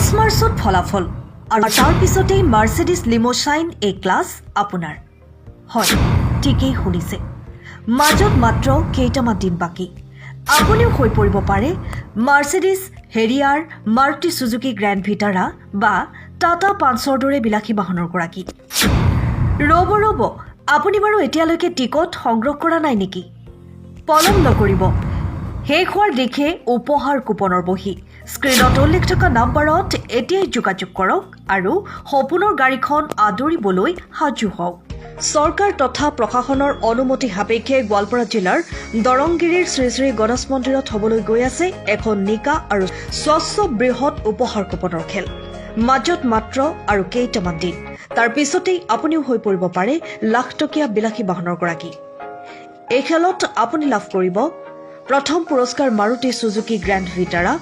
10 মাৰ্চত ফলাফল আৰু তাৰ পিছতেই মাৰ্সিডিজ লিমোসাইন এ ক্লাছ আপোনাৰ হয় ঠিকই শুনিছে মাজত মাত্ৰ কেইটামান দিন বাকি আপুনিও হৈ পৰিব পাৰে মাৰ্সিডিজ হেৰিয়াৰ মাৰুতি সুজুকি গ্ৰেণ্ড ভিটাৰা বা টাটা পাঞ্চৰ দৰে বিলাসী বাহনৰ গৰাকী ৰব আপুনি বাৰু এতিয়ালৈকে টিকট সংগ্ৰহ কৰা নাই নেকি পলম নকৰিব শেষ হোৱাৰ দিখে উপহাৰ কুপনৰ বহি স্ক্ৰীনত উল্লেখ থকা নম্বৰত এতিয়াই যোগাযোগ কৰক আৰু সপোনৰ গাড়ীখন আদৰিবলৈ সাজু হওক চৰকাৰ তথা প্ৰশাসনৰ অনুমতি সাপেক্ষে গোৱালপাৰা জিলাৰ দৰংগিৰিৰ শ্ৰী শ্ৰী গণেশ মন্দিৰত হ'বলৈ গৈ আছে এখন নিকা আৰু স্বচ্ছ বৃহৎ উপহাৰ কুপনৰ খেল মাজত মাত্ৰ আৰু কেইটামান দিন তাৰ পিছতেই আপুনিও হৈ পৰিব পাৰে লাখ টকীয়া বিলাসী বাহনৰ গৰাকী এই খেলত আপুনি লাভ কৰিব প্ৰথম পুৰস্কাৰ মাৰুতি সুজুকি গ্ৰেণ্ড ভিটাৰা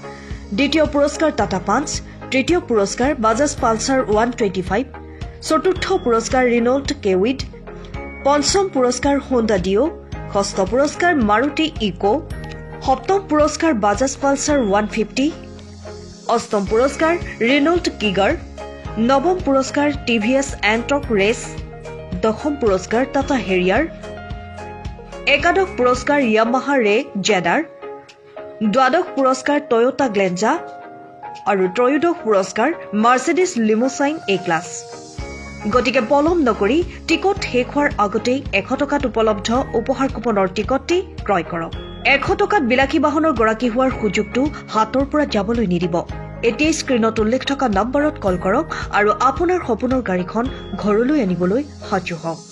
দ্বিতীয় পুৰস্কাৰ টাটা পাঞ্চ তৃতীয় পুৰস্কাৰ বাজাজ পালচাৰ 125 চতুৰ্থ পুৰস্কাৰ ৰিনল্ট কেউইড পঞ্চম পুৰস্কাৰ হোণ্ডা ডিঅ ষষ্ঠ পুৰস্কাৰ মাৰুতি ইকো সপ্তম পুৰস্কাৰ বাজাজ পালচাৰ 150 অষ্টম পুৰস্কাৰ ৰিনল্ট কিগাৰ নৱম পুৰস্কাৰ টিভিএছ এণ্টক ৰেচ দশম পুৰস্কাৰ টাটা হেৰিয়াৰ একাদশ পুৰস্কাৰ ইয়ামাহা ৰে জেডাৰ দ্বাদশ পুৰস্কাৰ টয়োটা গ্লেঞ্জা আৰু ত্ৰয়োদশ পুৰস্কাৰ মাৰ্সিডিজ লিমোসাইন এ ক্লাছ গতিকে পলম নকৰি টিকট শেষ হোৱাৰ আগতেই 100 টকাত উপলব্ধ উপহাৰ কুপনৰ টিকটটি ক্ৰয় কৰক 100 টকাত বিলাসী বাহনৰ গৰাকী হোৱাৰ সুযোগটো হাতৰ পৰা যাবলৈ নিদিব এতিয়াই স্ক্ৰীনত উল্লেখ থকা নম্বৰত কল কৰক আৰু আপোনাৰ সপোনৰ গাড়ীখন ঘৰলৈ আনিবলৈ সাজু হওক